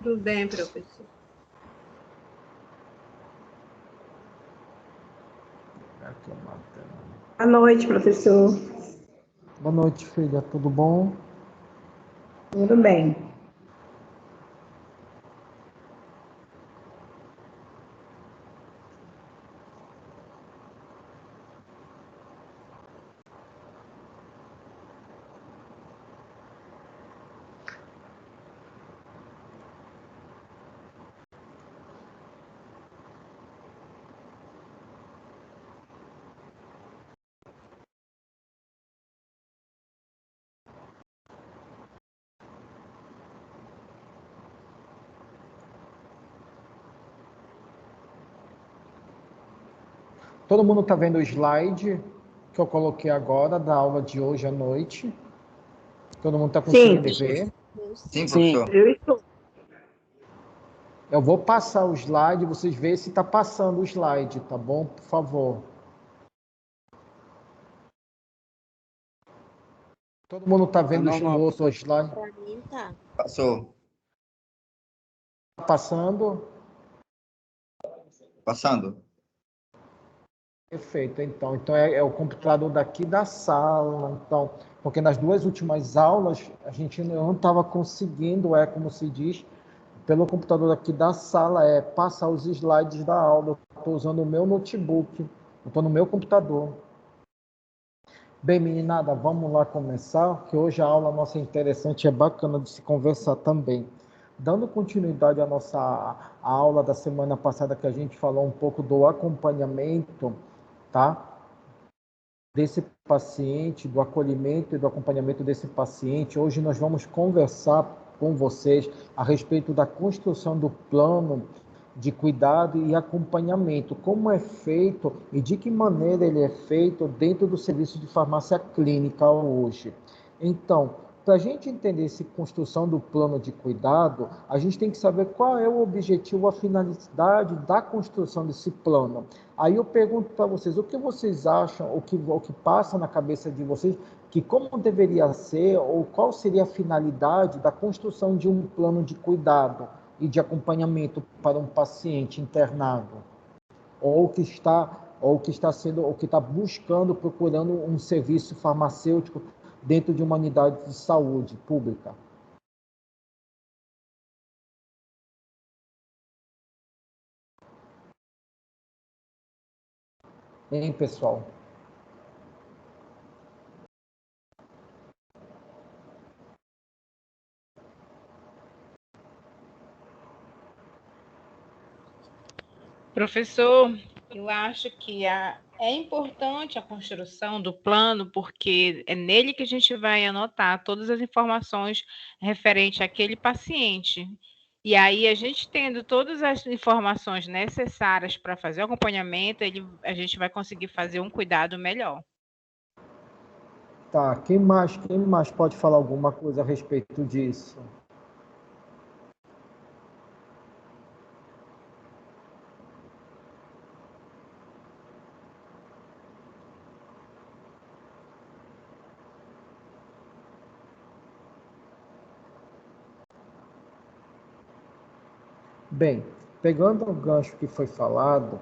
Tudo bem, professor. Boa noite, professor. Boa noite, filha. Tudo bom? Tudo bem. Todo mundo está vendo o slide que eu coloquei agora da aula de hoje à noite? Todo mundo está conseguindo ver? Sim, professor. Eu estou. Eu vou passar o slide, vocês veem se está passando o slide, tá bom? Por favor. Todo mundo está vendo o outro slide? Para mim, tá. Passou. Tá passando? Passando. Perfeito, então é o computador daqui da sala, então, porque nas duas últimas aulas a gente não estava conseguindo, como se diz, pelo computador daqui da sala, passar os slides da aula. Eu estou usando o meu notebook, eu estou no meu computador. Bem, meninada, vamos lá começar, que hoje a aula nossa é interessante, é bacana de se conversar também. Dando continuidade à nossa aula da semana passada, que a gente falou um pouco do acompanhamento, tá? Desse paciente, do acolhimento e do acompanhamento desse paciente. Hoje nós vamos conversar com vocês a respeito da construção do plano de cuidado e acompanhamento, como é feito e de que maneira ele é feito dentro do serviço de farmácia clínica hoje. Então, para a gente entender essa construção do plano de cuidado, a gente tem que saber qual é o objetivo, a finalidade da construção desse plano. Aí eu pergunto para vocês, o que vocês acham, o que passa na cabeça de vocês, que como deveria ser, ou qual seria a finalidade da construção de um plano de cuidado e de acompanhamento para um paciente internado, ou que está buscando, procurando um serviço farmacêutico dentro de uma unidade de saúde pública. Hein, pessoal? Professor, eu acho que é importante a construção do plano, porque é nele que a gente vai anotar todas as informações referentes àquele paciente. E aí, a gente tendo todas as informações necessárias para fazer o acompanhamento, a gente vai conseguir fazer um cuidado melhor. Tá, quem mais pode falar alguma coisa a respeito disso? Bem, pegando o gancho que foi falado,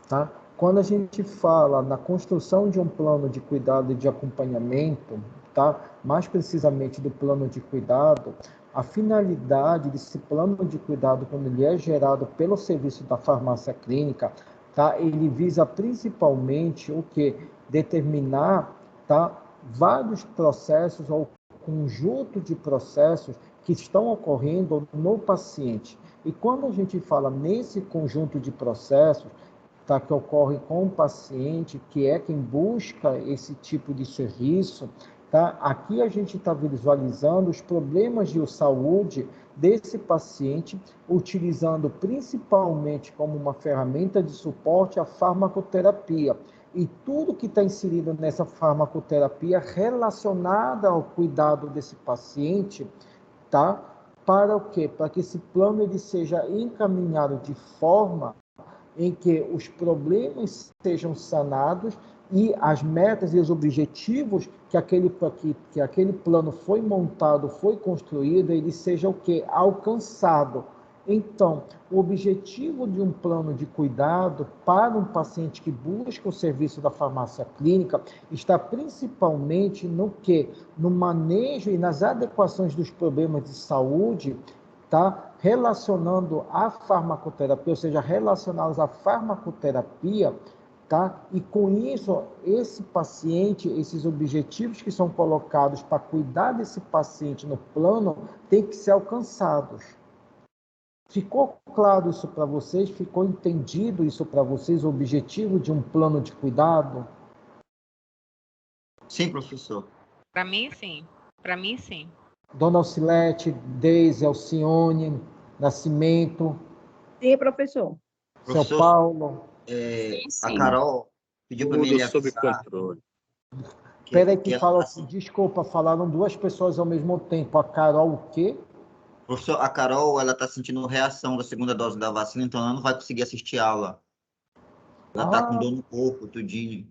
tá? Quando a gente fala na construção de um plano de cuidado e de acompanhamento, tá? Mais precisamente do plano de cuidado, a finalidade desse plano de cuidado, quando ele é gerado pelo serviço da farmácia clínica, tá? Ele visa principalmente o que? Determinar, tá? Vários processos ou conjunto de processos que estão ocorrendo no paciente. E quando a gente fala nesse conjunto de processos, tá, que ocorre com o paciente, que é quem busca esse tipo de serviço, tá? Aqui a gente está visualizando os problemas de saúde desse paciente, utilizando principalmente como uma ferramenta de suporte a farmacoterapia. E tudo que está inserido nessa farmacoterapia relacionada ao cuidado desse paciente, tá? Para o quê? Para que esse plano ele seja encaminhado de forma em que os problemas sejam sanados e as metas e os objetivos que aquele plano foi montado, foi construído, ele seja o quê? Alcançado. Então, o objetivo de um plano de cuidado para um paciente que busca o serviço da farmácia clínica está principalmente no quê? No manejo e nas adequações dos problemas de saúde, tá? Relacionando a farmacoterapia, ou seja, relacionados à farmacoterapia, tá? E com isso, esse paciente, esses objetivos que são colocados para cuidar desse paciente no plano, têm que ser alcançados. Ficou claro isso para vocês? Ficou entendido isso para vocês, o objetivo de um plano de cuidado? Sim, professor. Para mim, sim. Para mim, sim. Dona Alcilete, Deise, Alcione, Nascimento. Sim, professor. Seu Professor, Paulo. a Carol pediu para mim Tudo lhe sob avisar controle. Peraí que ela fala, tá desculpa, falaram duas pessoas ao mesmo tempo. A Carol o quê? professor, a Carol, ela está sentindo reação da segunda dose da vacina, então ela não vai conseguir assistir aula. Ela está com Ah, dor no corpo, tudinho.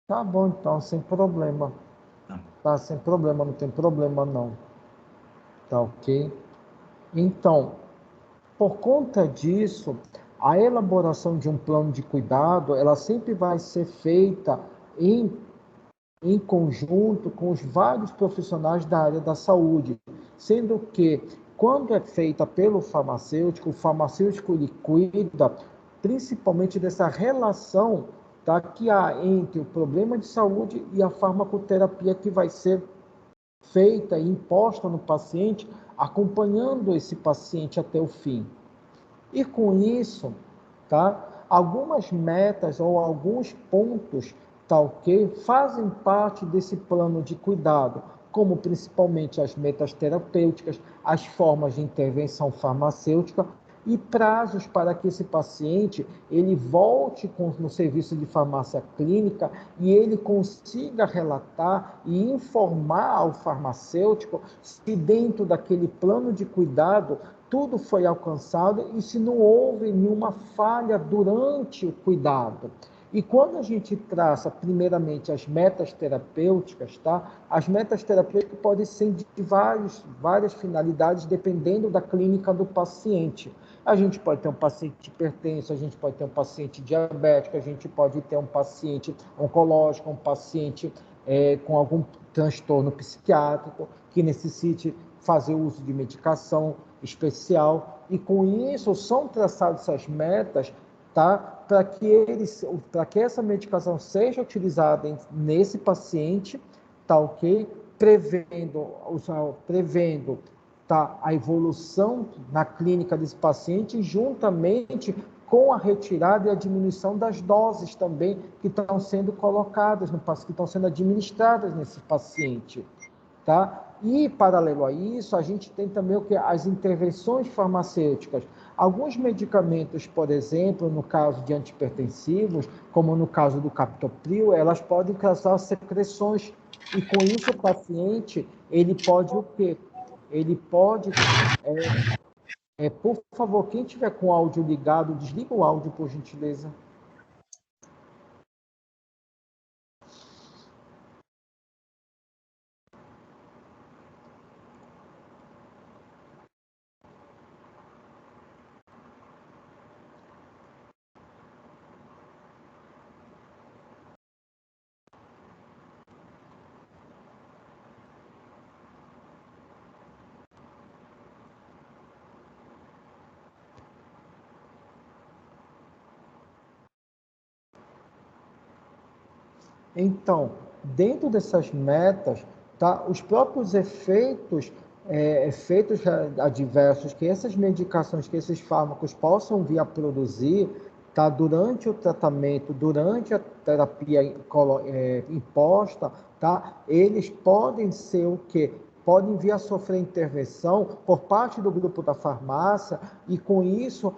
tá bom então, sem problema. Tá. Tá, sem problema, não tem problema não. Tá ok? Então, por conta disso, a elaboração de um plano de cuidado, ela sempre vai ser feita em conjunto com os vários profissionais da área da saúde, sendo que, quando é feita pelo farmacêutico, o farmacêutico ele cuida principalmente dessa relação, tá, que há entre o problema de saúde e a farmacoterapia que vai ser feita e imposta no paciente, acompanhando esse paciente até o fim. E com isso, tá, algumas metas ou alguns pontos, tá ok, fazem parte desse plano de cuidado, como principalmente as metas terapêuticas, as formas de intervenção farmacêutica e prazos para que esse paciente ele volte no serviço de farmácia clínica e ele consiga relatar e informar ao farmacêutico se dentro daquele plano de cuidado tudo foi alcançado e se não houve nenhuma falha durante o cuidado. E quando a gente traça, primeiramente, as metas terapêuticas, tá? As metas terapêuticas podem ser de várias finalidades, dependendo da clínica do paciente. A gente pode ter um paciente hipertenso, a gente pode ter um paciente diabético, a gente pode ter um paciente oncológico, um paciente com algum transtorno psiquiátrico que necessite fazer uso de medicação especial. E com isso são traçadas essas metas, tá? Para que essa medicação seja utilizada nesse paciente, tá ok? Prevendo tá, a evolução na clínica desse paciente, juntamente com a retirada e a diminuição das doses também que estão sendo colocadas, que estão sendo administradas nesse paciente, tá? E, paralelo a isso, a gente tem também o que? As intervenções farmacêuticas. Alguns medicamentos, por exemplo, no caso de antihipertensivos, como no caso do captopril, elas podem causar secreções. E com isso o paciente, ele pode o quê? Ele pode... por favor, quem tiver com o áudio ligado, desliga o áudio, por gentileza. Então, dentro dessas metas, tá, os próprios efeitos adversos que essas medicações, que esses fármacos possam vir a produzir, tá, durante o tratamento, durante a terapia imposta, tá, eles podem ser o quê? Podem vir a sofrer intervenção por parte do grupo da farmácia e, com isso,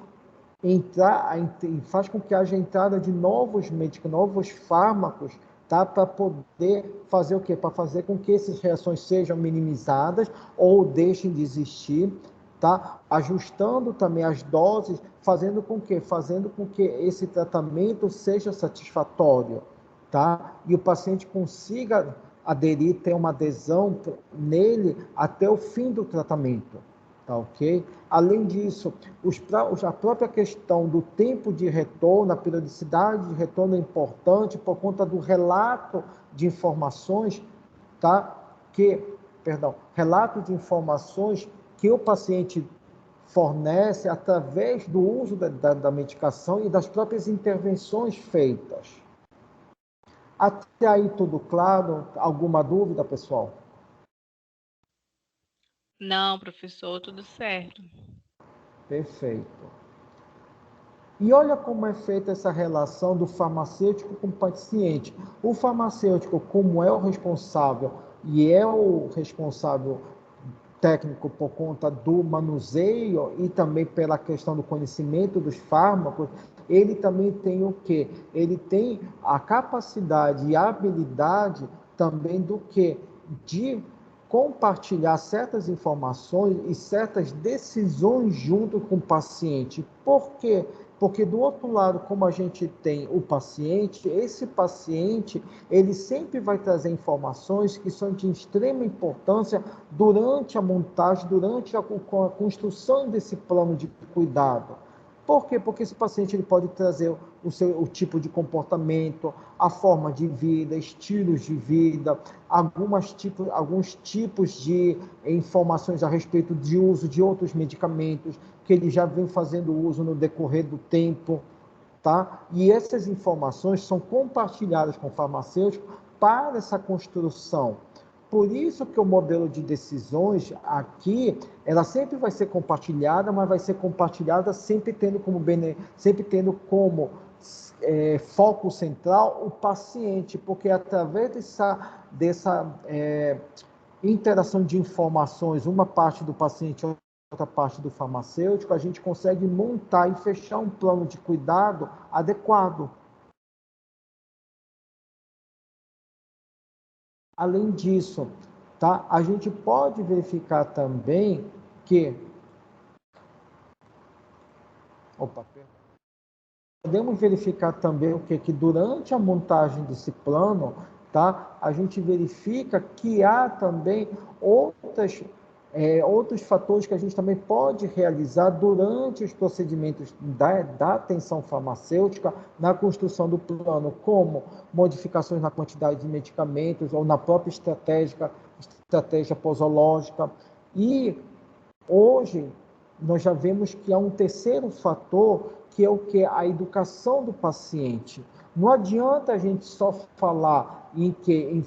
faz com que haja entrada de novos medicamentos, novos fármacos, tá? Para poder fazer o quê? Para fazer com que essas reações sejam minimizadas ou deixem de existir, tá? Ajustando também as doses, fazendo com que esse tratamento seja satisfatório, tá? E o paciente consiga aderir, ter uma adesão nele até o fim do tratamento, Tá ok? Além disso, a própria questão do tempo de retorno, a periodicidade de retorno é importante por conta do relato de informações, tá? Relato de informações que o paciente fornece através do uso da medicação e das próprias intervenções feitas. Até aí tudo claro? Alguma dúvida, pessoal? Não, professor, tudo certo. Perfeito. E olha como é feita essa relação do farmacêutico com o paciente. O farmacêutico, como é o responsável, e é o responsável técnico por conta do manuseio e também pela questão do conhecimento dos fármacos, ele também tem o quê? Ele tem a capacidade e a habilidade também do quê? De compartilhar certas informações e certas decisões junto com o paciente. Por quê? Porque do outro lado, como a gente tem o paciente, esse paciente, ele sempre vai trazer informações que são de extrema importância durante a montagem, durante a construção desse plano de cuidado. Por quê? Porque esse paciente ele pode trazer o tipo de comportamento, a forma de vida, estilos de vida, alguns tipos de informações a respeito de uso de outros medicamentos que ele já vem fazendo uso no decorrer do tempo, tá? E essas informações são compartilhadas com o farmacêutico para essa construção. Por isso que o modelo de decisões aqui, ela sempre vai ser compartilhada, mas vai ser compartilhada sempre tendo como foco central o paciente, porque através dessa interação de informações, uma parte do paciente, outra parte do farmacêutico, a gente consegue montar e fechar um plano de cuidado adequado. Além disso, tá? A gente pode verificar também que... Podemos verificar também o que durante a montagem desse plano, tá? A gente verifica que há também outros fatores que a gente também pode realizar durante os procedimentos da atenção farmacêutica na construção do plano, como modificações na quantidade de medicamentos ou na própria estratégia posológica. E hoje nós já vemos que há um terceiro fator, que é o que? A educação do paciente. Não adianta a gente só falar em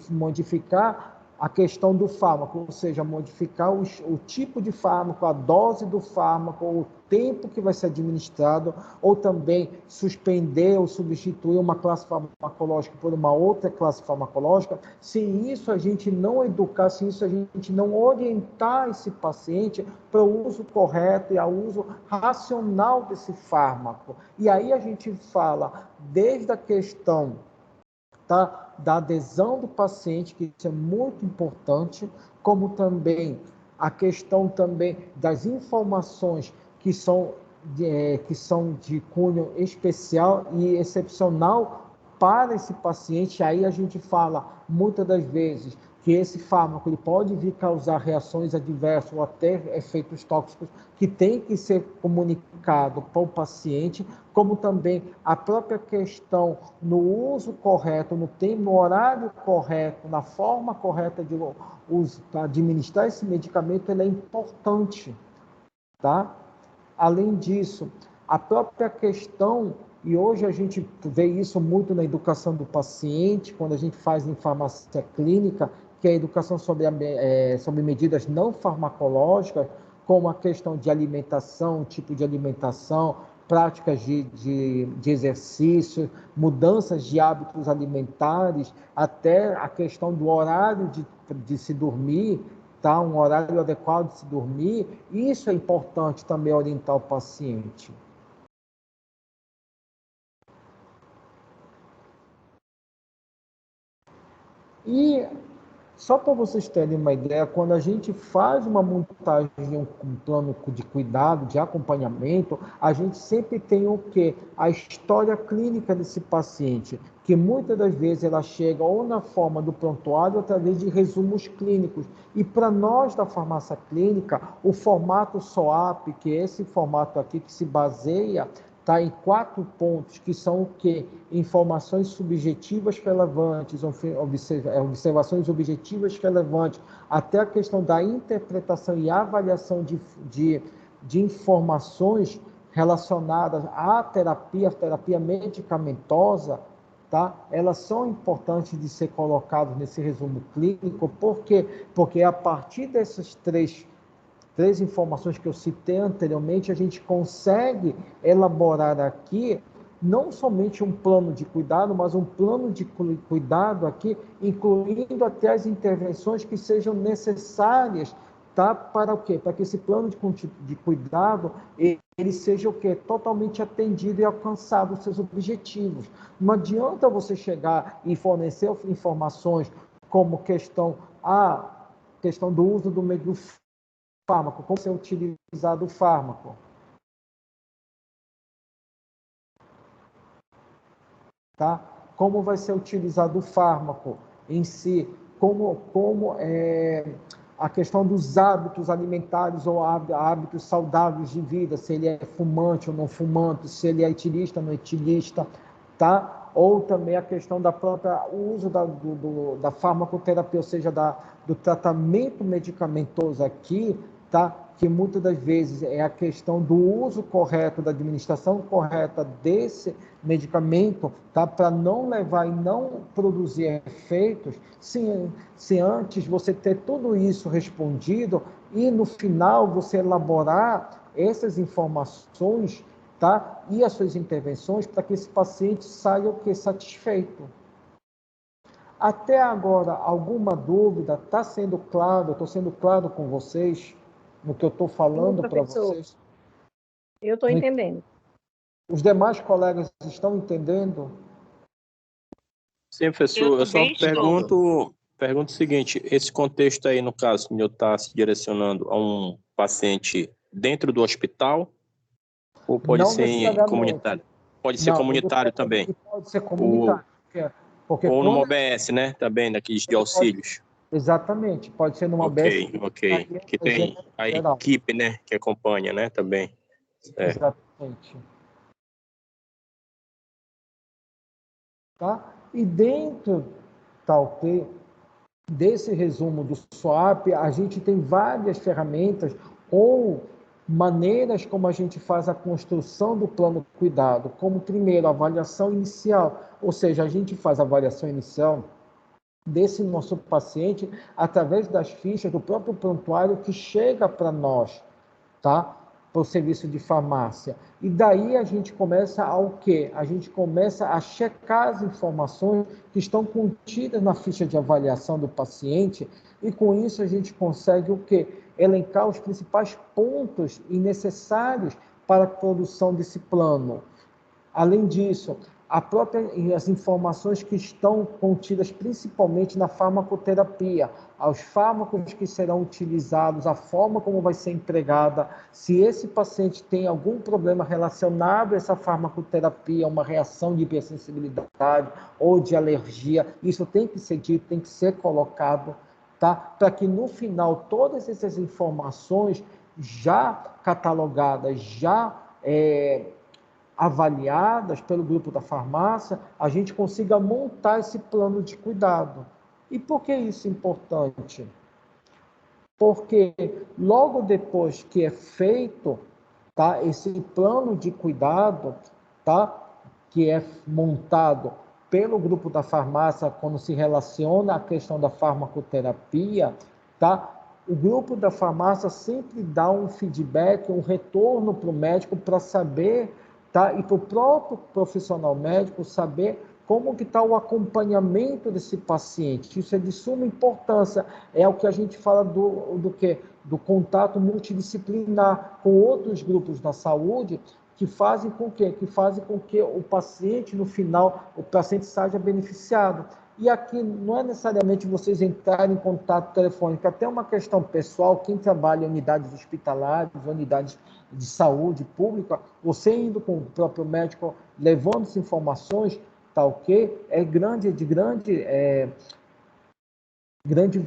modificar a questão do fármaco, ou seja, modificar o tipo de fármaco, a dose do fármaco, o tempo que vai ser administrado, ou também suspender ou substituir uma classe farmacológica por uma outra classe farmacológica. Se isso a gente não educar, se isso a gente não orientar esse paciente para o uso correto e ao uso racional desse fármaco. E aí a gente fala desde a questão da adesão do paciente, que isso é muito importante, como também a questão também das informações que são de cunho especial e excepcional para esse paciente. Aí a gente fala muitas das vezes que esse fármaco ele pode vir causar reações adversas ou até efeitos tóxicos que tem que ser comunicado para o paciente, como também a própria questão no uso correto, no horário correto, na forma correta de administrar esse medicamento, ele é importante, tá? Além disso, a própria questão, e hoje a gente vê isso muito na educação do paciente, quando a gente faz em farmácia clínica, que é a educação sobre medidas não farmacológicas, como a questão de alimentação, tipo de alimentação, práticas de exercício, mudanças de hábitos alimentares, até a questão do horário de se dormir, tá? Um horário adequado de se dormir. Isso é importante também orientar o paciente. E Só para vocês terem uma ideia, quando a gente faz uma montagem, um plano de cuidado, de acompanhamento, a gente sempre tem o quê? A história clínica desse paciente, que muitas das vezes ela chega ou na forma do prontuário ou através de resumos clínicos. E para nós da farmácia clínica, o formato SOAP, que é esse formato aqui que se baseia em 4 pontos, que são o quê? Informações subjetivas relevantes, observações objetivas relevantes, até a questão da interpretação e avaliação de informações relacionadas à terapia medicamentosa, tá? Elas são importantes de ser colocadas nesse resumo clínico. Por quê? Porque a partir dessas três informações que eu citei anteriormente, a gente consegue elaborar aqui não somente um plano de cuidado, mas um plano de cuidado aqui, incluindo até as intervenções que sejam necessárias, tá? Para o quê? Para que esse plano de cuidado ele seja o quê? Totalmente atendido e alcançado os seus objetivos. Não adianta você chegar e fornecer informações como questão do uso do meio fármaco, como ser utilizado o fármaco. Tá? Como vai ser utilizado o fármaco em si, como a questão dos hábitos alimentares ou hábitos saudáveis de vida, se ele é fumante ou não fumante, se ele é etilista ou não etilista, tá? Ou também a questão da própria uso da farmacoterapia, ou seja, do tratamento medicamentoso aqui, tá? Que muitas das vezes é a questão do uso correto, da administração correta desse medicamento, tá? Para não levar e não produzir efeitos, se antes você ter tudo isso respondido e no final você elaborar essas informações, tá? E as suas intervenções para que esse paciente saia satisfeito. Até agora, alguma dúvida? Está sendo claro? Estou sendo claro com vocês no que eu estou falando para vocês? Eu estou entendendo. Os demais colegas estão entendendo? Sim, professor. Eu só pergunto o seguinte: esse contexto aí, no caso, que eu está se direcionando a um paciente dentro do hospital ou pode ser comunitário? Pode ser comunitário também. Pode ser comunitário. Ou numa OBS, né? Também, daqueles de auxílios. Exatamente, pode ser numa OBS. Ok. Que tem a equipe, né? Que acompanha, né? Também. Exatamente. Tá? E dentro, desse resumo do SWAP, a gente tem várias ferramentas ou maneiras como a gente faz a construção do plano de cuidado, como primeiro, a avaliação inicial, ou seja, a gente faz a avaliação inicial desse nosso paciente através das fichas do próprio prontuário que chega para nós, tá? Para o serviço de farmácia. E daí a gente começa ao quê? A gente começa a checar as informações que estão contidas na ficha de avaliação do paciente e com isso a gente consegue o quê? Elencar os principais pontos necessários para a produção desse plano. Além disso, as informações que estão contidas principalmente na farmacoterapia, aos fármacos que serão utilizados, a forma como vai ser empregada, se esse paciente tem algum problema relacionado a essa farmacoterapia, uma reação de hipersensibilidade ou de alergia, isso tem que ser dito, tem que ser colocado, tá? Para que no final todas essas informações já catalogadas, já avaliadas pelo grupo da farmácia, a gente consiga montar esse plano de cuidado. E por que isso é importante? Porque logo depois que é feito, tá, esse plano de cuidado, tá, que é montado pelo grupo da farmácia quando se relaciona à questão da farmacoterapia, tá, o grupo da farmácia sempre dá um feedback, um retorno para o médico para saber, tá? E para o próprio profissional médico saber como que está o acompanhamento desse paciente. Isso é de suma importância. É o que a gente fala do contato multidisciplinar com outros grupos da saúde que fazem com que o paciente, no final, o paciente seja beneficiado. E aqui não é necessariamente vocês entrarem em contato telefônico, até uma questão pessoal, quem trabalha em unidades hospitalares, unidades de saúde pública, você indo com o próprio médico, levando as informações, tá ok? É de grande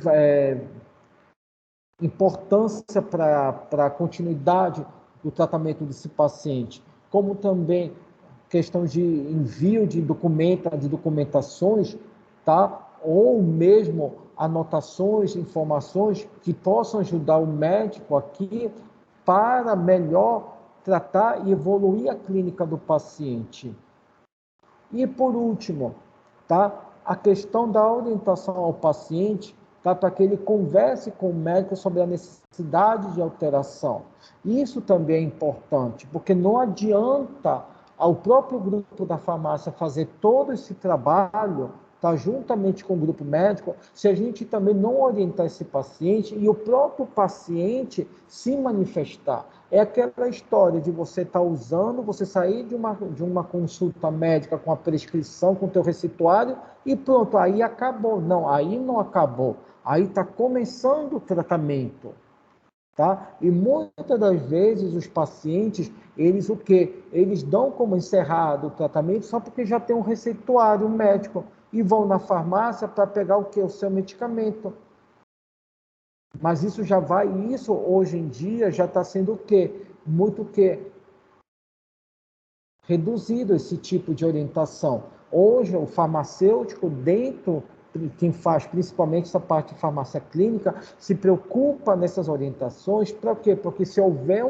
importância para a continuidade do tratamento desse paciente, como também questão de envio de documentações, tá? Ou mesmo anotações, informações que possam ajudar o médico aqui para melhor tratar e evoluir a clínica do paciente. E por último, tá? A questão da orientação ao paciente, tá? Para que ele converse com o médico sobre a necessidade de alteração. Isso também é importante, porque não adianta ao próprio grupo da farmácia fazer todo esse trabalho, tá? Juntamente com o grupo médico, se a gente também não orientar esse paciente e o próprio paciente se manifestar. É aquela história de você estar usando, você sair de uma consulta médica com a prescrição, com o teu receituário e pronto, aí acabou. Não, aí não acabou. Aí está começando o tratamento. Tá? E muitas das vezes os pacientes, eles o quê? Eles dão como encerrado o tratamento só porque já tem um receituário médico e vão na farmácia para pegar o quê? O seu medicamento. Mas isso hoje em dia já está sendo o quê? Muito o quê? Reduzido esse tipo de orientação. Hoje, o farmacêutico, quem faz principalmente essa parte de farmácia clínica, se preocupa nessas orientações. Para quê? Porque se houver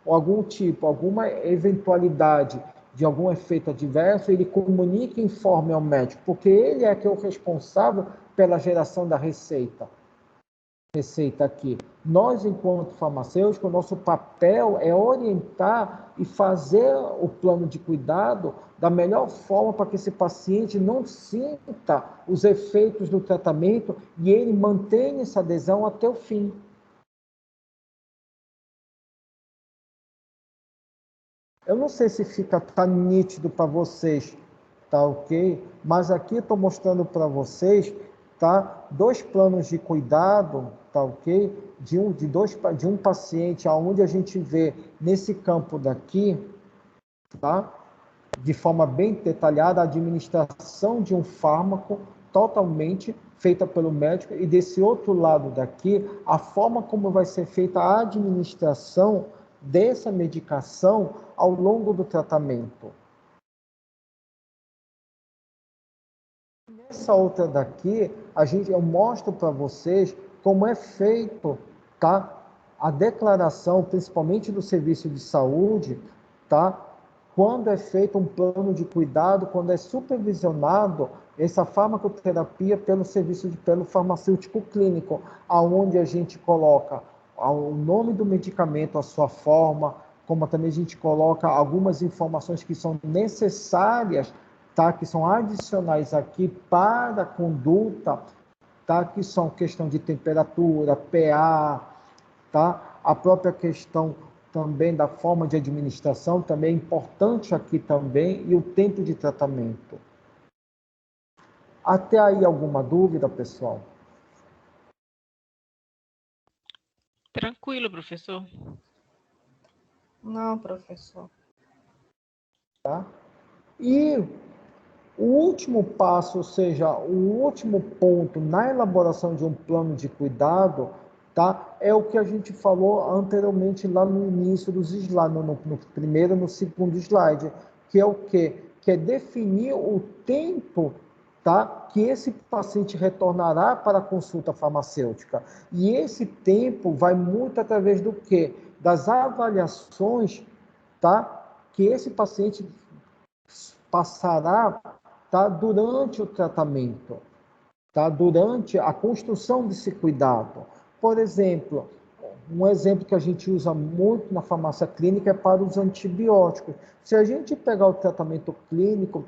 alguma eventualidade de algum efeito adverso, ele comunica e informe ao médico, porque ele é que é o responsável pela geração da receita aqui. Nós, enquanto farmacêuticos, o nosso papel é orientar e fazer o plano de cuidado da melhor forma para que esse paciente não sinta os efeitos do tratamento e ele mantenha essa adesão até o fim. Eu não sei se tá nítido para vocês, tá ok? Mas aqui estou mostrando para vocês, tá? 2 planos de cuidado, tá ok? De um paciente, aonde a gente vê nesse campo daqui, tá? De forma bem detalhada, a administração de um fármaco totalmente feita pelo médico, e desse outro lado daqui, a forma como vai ser feita a administração dessa medicação ao longo do tratamento. Nessa outra daqui, eu mostro para vocês como é feito, tá? A declaração, principalmente do serviço de saúde, tá? Quando é feito um plano de cuidado, quando é supervisionado essa farmacoterapia pelo farmacêutico clínico, aonde a gente coloca o nome do medicamento, a sua forma, como também a gente coloca algumas informações que são necessárias, tá? Que são adicionais aqui para a conduta, tá? Que são questão de temperatura, pH, tá? A própria questão também da forma de administração também é importante aqui também, e o tempo de tratamento. Até aí alguma dúvida, pessoal? Tranquilo, professor. Não, professor. Tá? E o último passo, ou seja, o último ponto na elaboração de um plano de cuidado, tá? É o que a gente falou anteriormente lá no início dos slides, no primeiro e no segundo slide, que é o quê? Que é definir o tempo, tá? Que esse paciente retornará para a consulta farmacêutica. E esse tempo vai muito através do quê? Das avaliações, tá? Que esse paciente passará, tá? Durante o tratamento, tá? Durante a construção desse cuidado. Por exemplo, um exemplo que a gente usa muito na farmácia clínica é para os antibióticos. Se a gente pegar o tratamento clínico,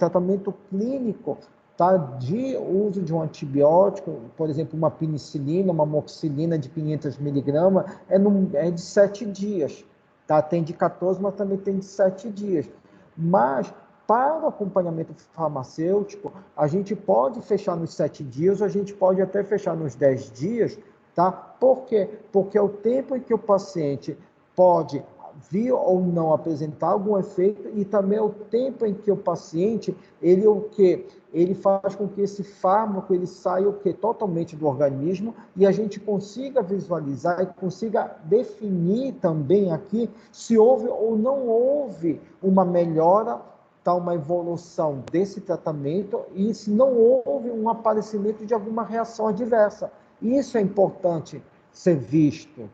tá, de uso de um antibiótico, por exemplo, uma penicilina, uma amoxicilina de 500 miligramas, é de 7 dias. Tá? Tem de 14, mas também tem de 7 dias. Mas Para o acompanhamento farmacêutico, a gente pode fechar nos 7 dias, ou a gente pode até fechar nos 10 dias, tá? Por quê? Porque é o tempo em que o paciente pode vir ou não apresentar algum efeito, e também é o tempo em que o paciente, ele faz com que esse fármaco ele saia totalmente do organismo, e a gente consiga visualizar e consiga definir também aqui se houve ou não houve uma melhora, tá, uma evolução desse tratamento, e se não houve um aparecimento de alguma reação adversa. Isso é importante ser visto,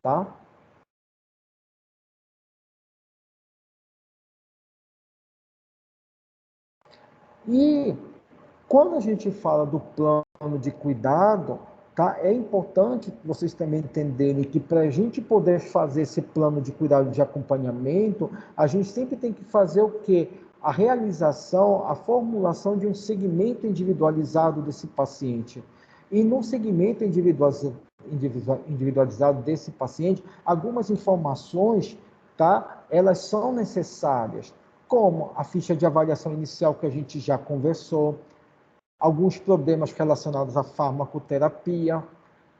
tá? E quando a gente fala do plano de cuidado, tá, é importante vocês também entenderem que para a gente poder fazer esse plano de cuidado de acompanhamento, a gente sempre tem que fazer o quê? A realização, a formulação de um segmento individualizado desse paciente. E no segmento individualizado desse paciente, algumas informações, tá, elas são necessárias, como a ficha de avaliação inicial que a gente já conversou, alguns problemas relacionados à farmacoterapia,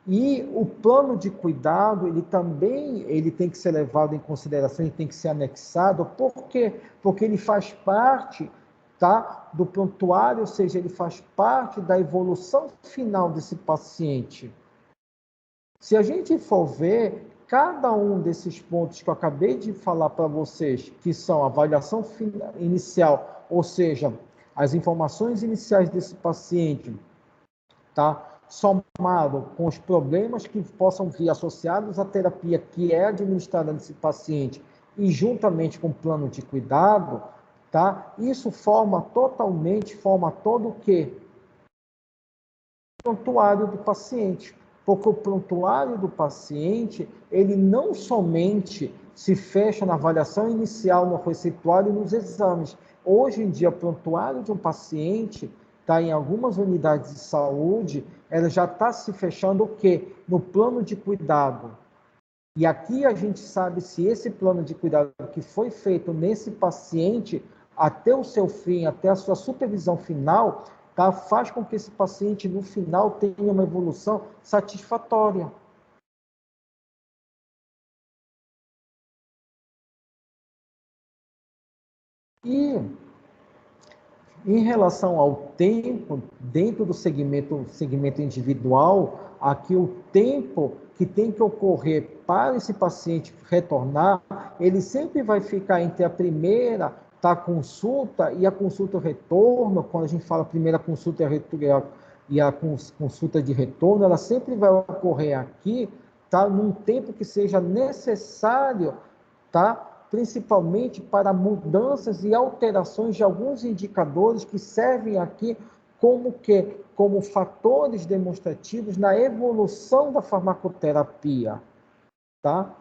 e o plano de cuidado, ele tem que ser levado em consideração, ele tem que ser anexado. Por quê? Porque ele faz parte, tá, do prontuário, ou seja, ele faz parte da evolução final desse paciente. Se a gente for ver, cada um desses pontos que eu acabei de falar para vocês, que são a avaliação inicial, ou seja, as informações iniciais desse paciente, tá? Somado com os problemas que possam vir associados à terapia que é administrada nesse paciente e juntamente com o plano de cuidado, tá? Isso forma todo o quê? O prontuário do paciente. Porque o prontuário do paciente, ele não somente se fecha na avaliação inicial, no receituário e nos exames. Hoje em dia, o prontuário de um paciente, tá, em algumas unidades de saúde, ela já está se fechando o quê? No plano de cuidado. E aqui a gente sabe se esse plano de cuidado que foi feito nesse paciente, até o seu fim, até a sua supervisão final, tá, faz com que esse paciente, no final, tenha uma evolução satisfatória. E em relação ao tempo, dentro do segmento individual, aqui o tempo que tem que ocorrer para esse paciente retornar, ele sempre vai ficar entre a primeira consulta e a consulta-retorno. Quando a gente fala primeira consulta e a consulta de retorno, ela sempre vai ocorrer aqui, tá, num tempo que seja necessário, tá, principalmente para mudanças e alterações de alguns indicadores que servem aqui como fatores demonstrativos na evolução da farmacoterapia, tá?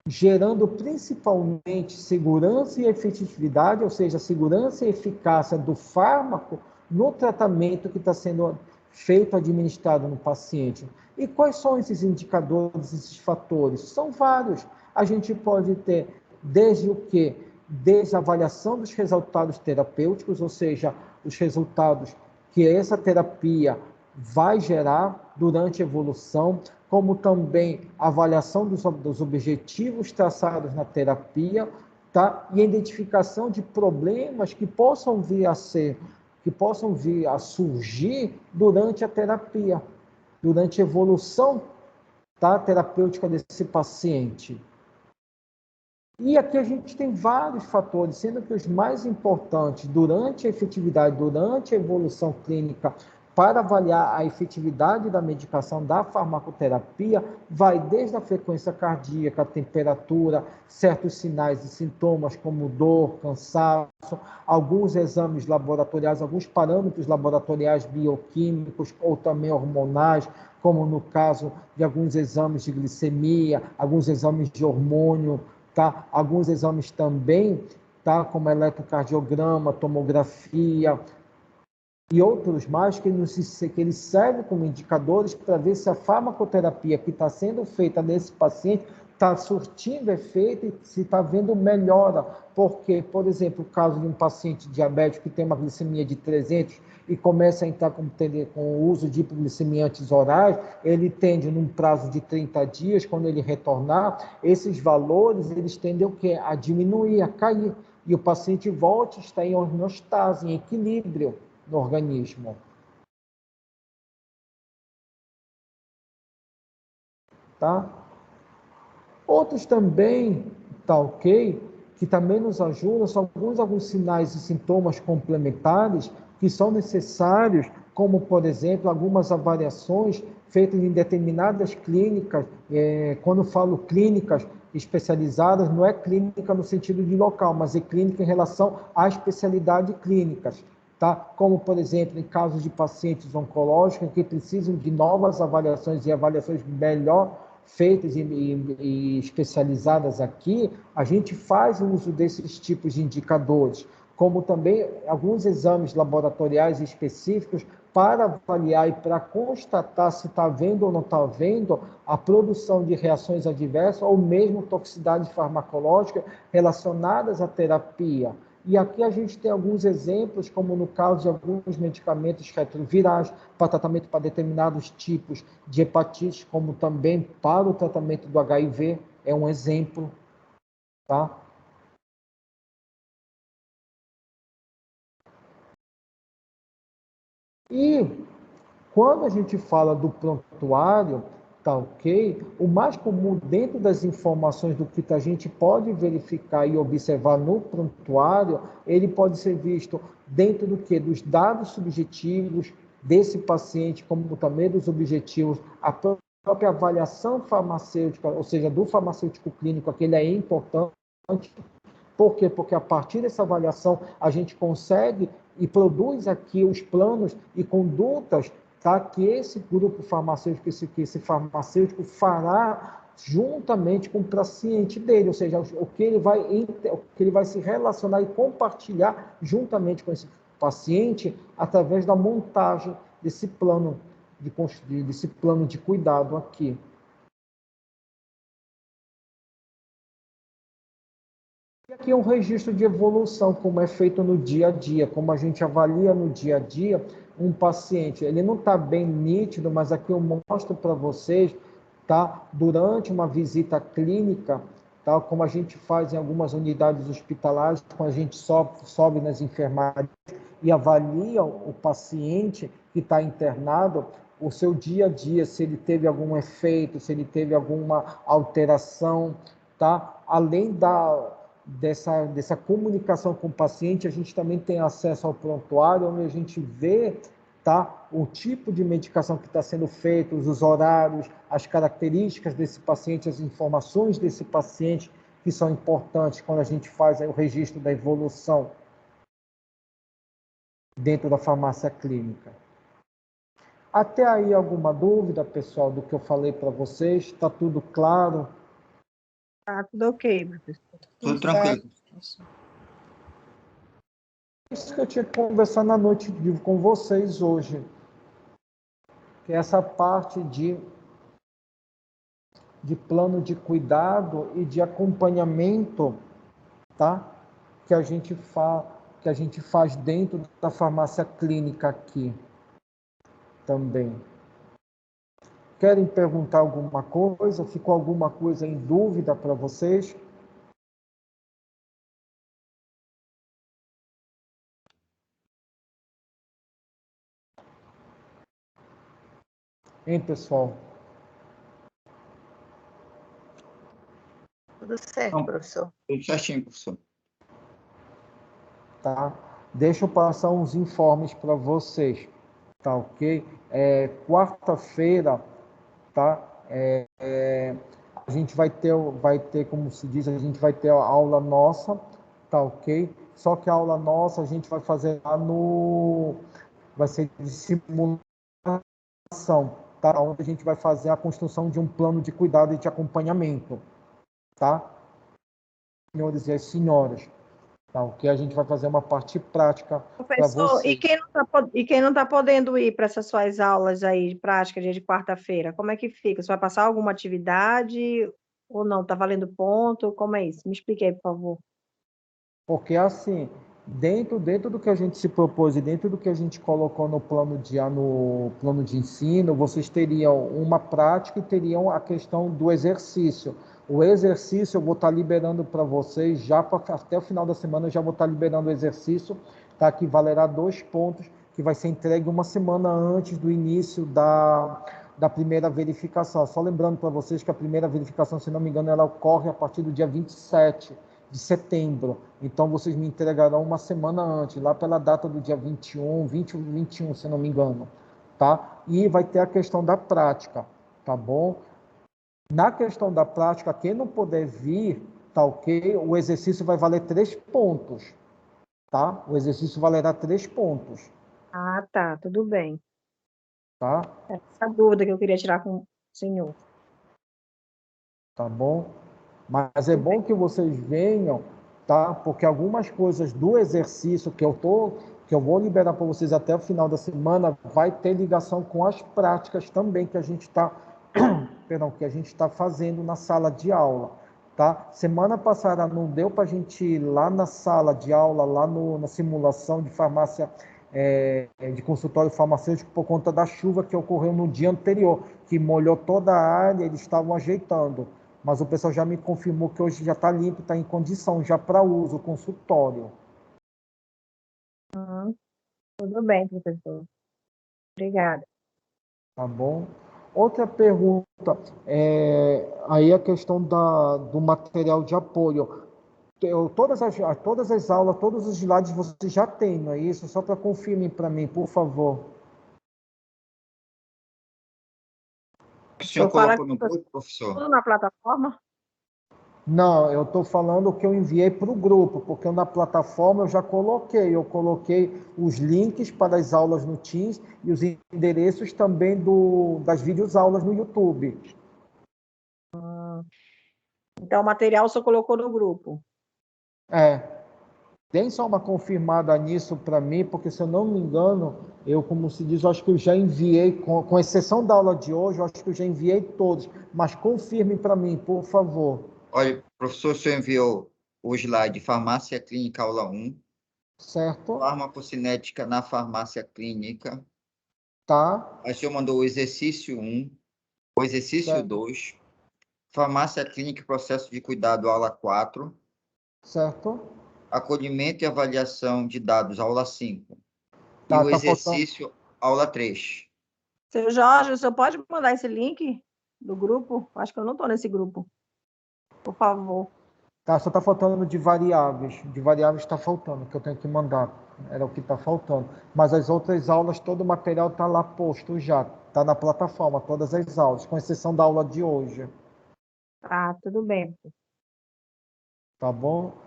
Gerando principalmente segurança e efetividade, ou seja, segurança e eficácia do fármaco no tratamento que está sendo feito, administrado no paciente. E quais são esses indicadores, esses fatores? São vários. A gente pode ter desde o quê? Desde a avaliação dos resultados terapêuticos, ou seja, os resultados que essa terapia vai gerar durante a evolução, como também a avaliação dos objetivos traçados na terapia, tá? E a identificação de problemas que possam vir a surgir durante a terapia, durante a evolução, tá, terapêutica desse paciente. E aqui a gente tem vários fatores, sendo que os mais importantes durante a efetividade, durante a evolução clínica, para avaliar a efetividade da medicação da farmacoterapia, vai desde a frequência cardíaca, a temperatura, certos sinais e sintomas como dor, cansaço, alguns exames laboratoriais, alguns parâmetros laboratoriais bioquímicos ou também hormonais, como no caso de alguns exames de glicemia, alguns exames de hormônio, tá? Alguns exames também, tá? Como eletrocardiograma, tomografia e outros mais que eles servem como indicadores para ver se a farmacoterapia que está sendo feita nesse paciente está surtindo efeito e se está vendo melhora. Porque, por exemplo, o caso de um paciente diabético que tem uma glicemia de 300 e começa a entrar com o uso de hipoglicemiantes orais, ele tende, num prazo de 30 dias, quando ele retornar, esses valores, eles tendem o quê? A diminuir, a cair. E o paciente volta a estar em homeostase, em equilíbrio no organismo. Tá? Outros também, tá ok, que também nos ajudam, são alguns sinais e sintomas complementares que são necessários, como, por exemplo, algumas avaliações feitas em determinadas clínicas. Quando falo clínicas especializadas, não é clínica no sentido de local, mas é clínica em relação à especialidade clínicas. Tá? Como, por exemplo, em casos de pacientes oncológicos que precisam de novas avaliações e avaliações melhor feitas e especializadas aqui, a gente faz o uso desses tipos de indicadores, como também alguns exames laboratoriais específicos para avaliar e para constatar se está vendo ou não está vendo a produção de reações adversas ou mesmo toxicidade farmacológica relacionadas à terapia. E aqui a gente tem alguns exemplos, como no caso de alguns medicamentos retrovirais, para tratamento para determinados tipos de hepatite, como também para o tratamento do HIV, é um exemplo, tá? E quando a gente fala do prontuário, tá ok? O mais comum dentro das informações do que a gente pode verificar e observar no prontuário, ele pode ser visto dentro do que? Dos dados subjetivos desse paciente, como também dos objetivos, a própria avaliação farmacêutica, ou seja, do farmacêutico clínico, aquele é importante. Por quê? Porque a partir dessa avaliação a gente consegue e produz aqui os planos e condutas, tá, que esse grupo farmacêutico, que esse farmacêutico fará juntamente com o paciente dele, ou seja, o que ele vai se relacionar e compartilhar juntamente com esse paciente através da montagem desse plano de cuidado aqui. E aqui é um registro de evolução, como é feito no dia a dia, como a gente avalia no dia a dia um paciente. Ele não está bem nítido, mas aqui eu mostro para vocês, tá? Durante uma visita clínica, tá? Como a gente faz em algumas unidades hospitalares, quando a gente sobe nas enfermarias e avalia o paciente que está internado, o seu dia a dia, se ele teve algum efeito, se ele teve alguma alteração, tá? Além dessa comunicação com o paciente, a gente também tem acesso ao prontuário, onde a gente vê, tá, o tipo de medicação que está sendo feito, os horários, as características desse paciente, as informações desse paciente, que são importantes quando a gente faz o registro da evolução dentro da farmácia clínica. Até aí, alguma dúvida, pessoal, do que eu falei para vocês? Está tudo claro? Tá tudo ok, professor. Tudo tranquilo. Isso que eu tinha que conversar na noite com vocês hoje. Que é essa parte de plano de cuidado e de acompanhamento, tá? Que a gente faz dentro da farmácia clínica aqui também. Querem perguntar alguma coisa? Ficou alguma coisa em dúvida para vocês? Hein, pessoal? Tudo certo, professor. Tudo certinho, professor. Tá? Deixa eu passar uns informes para vocês, tá ok? Quarta-feira, tá? A gente vai ter, como se diz, a gente vai ter a aula nossa, tá ok? Só que a aula nossa a gente vai fazer lá vai ser de simulação, tá? Onde a gente vai fazer a construção de um plano de cuidado e de acompanhamento, tá? Senhores e as senhoras, tá ok? A gente vai fazer uma parte prática para Professor, vocês. e quem não está podendo ir para essas suas aulas aí de prática, dia de quarta-feira, como é que fica? Você vai passar alguma atividade Ou não? Tá valendo ponto? Como é isso? Me explique aí, por favor. Porque, assim, dentro do que a gente se propôs e dentro do que a gente colocou no plano de ensino, vocês teriam uma prática e teriam a questão do exercício. O exercício eu vou estar liberando para vocês, até o final da semana eu já vou estar liberando o exercício, tá? Que valerá 2 pontos, que vai ser entregue uma semana antes do início da primeira verificação. Só lembrando para vocês que a primeira verificação, se não me engano, ela ocorre a partir do dia 27 de setembro. Então, vocês me entregarão uma semana antes, lá pela data do dia 21, 20 ou 21, se não me engano, tá? E vai ter a questão da prática, tá bom? Na questão da prática, quem não puder vir, tá ok? O exercício vai valer 3 pontos, tá? O exercício valerá 3 pontos. Ah, tá, tudo bem. Tá? Essa dúvida que eu queria tirar com o senhor. Tá bom? Mas é bom que vocês venham, tá? Porque algumas coisas do exercício que eu vou liberar para vocês até o final da semana vai ter ligação com as práticas também que a gente está, que a gente está fazendo na sala de aula, tá? Semana passada não deu para a gente ir lá na sala de aula, lá na simulação de farmácia, de consultório farmacêutico por conta da chuva que ocorreu no dia anterior, que molhou toda a área, eles estavam ajeitando. Mas o pessoal já me confirmou que hoje já está limpo, está em condição já para uso, o consultório. Tudo bem, professor. Obrigada. Tá bom? Outra pergunta, aí a questão do material de apoio. Todas as aulas, todos os slides você já tem, não é isso? Só para confirmar para mim, por favor. O senhor colocou no grupo, professor? Tudo na plataforma? Não, eu estou falando o que eu enviei para o grupo, porque na plataforma eu coloquei os links para as aulas no Teams e os endereços também das videoaulas no YouTube. Então, o material só colocou no grupo. Tem só uma confirmada nisso para mim, porque se eu não me engano, como se diz, eu acho que eu já enviei, com exceção da aula de hoje, eu acho que eu já enviei todos, mas confirme para mim, por favor. Olha, professor, o senhor enviou o slide Farmácia Clínica Aula 1. Certo? Farmacocinética na Farmácia Clínica. Tá. Aí o senhor mandou o exercício 1, o exercício Certo. 2, Farmácia Clínica e Processo de Cuidado, Aula 4. Certo? Acolhimento e avaliação de dados, Aula 5. Tá, e o exercício, Aula 3. Seu Jorge, o senhor pode mandar esse link do grupo? Acho que eu não estou nesse grupo. Por favor. Tá, só está faltando de variáveis. De variáveis está faltando, que eu tenho que mandar. Era o que está faltando. Mas as outras aulas, todo o material está lá posto já. Está na plataforma, todas as aulas, com exceção da aula de hoje. Ah, tudo bem. Tá bom? Tudo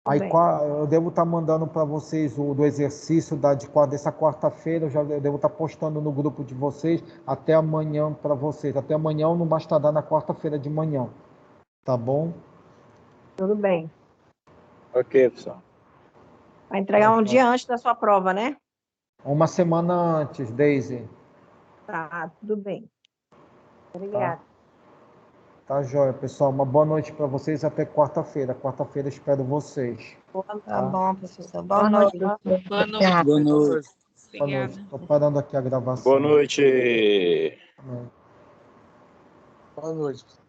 Aí bem. eu devo estar mandando para vocês o do exercício dessa quarta-feira. Eu devo estar postando no grupo de vocês até amanhã para vocês. Até amanhã ou no mais tardar na quarta-feira de manhã. Tá bom? Tudo bem. Ok, pessoal. Vai entregar um dia antes da sua prova, né? Uma semana antes, Daisy. Tá, tudo bem. Obrigada. Tá joia, pessoal. Uma boa noite para vocês até quarta-feira. Quarta-feira espero vocês. Tá bom, professor. Boa noite. Boa noite. Boa noite. Boa Obrigada. noite. Estou parando aqui a gravação. Boa noite. Boa noite. Boa noite.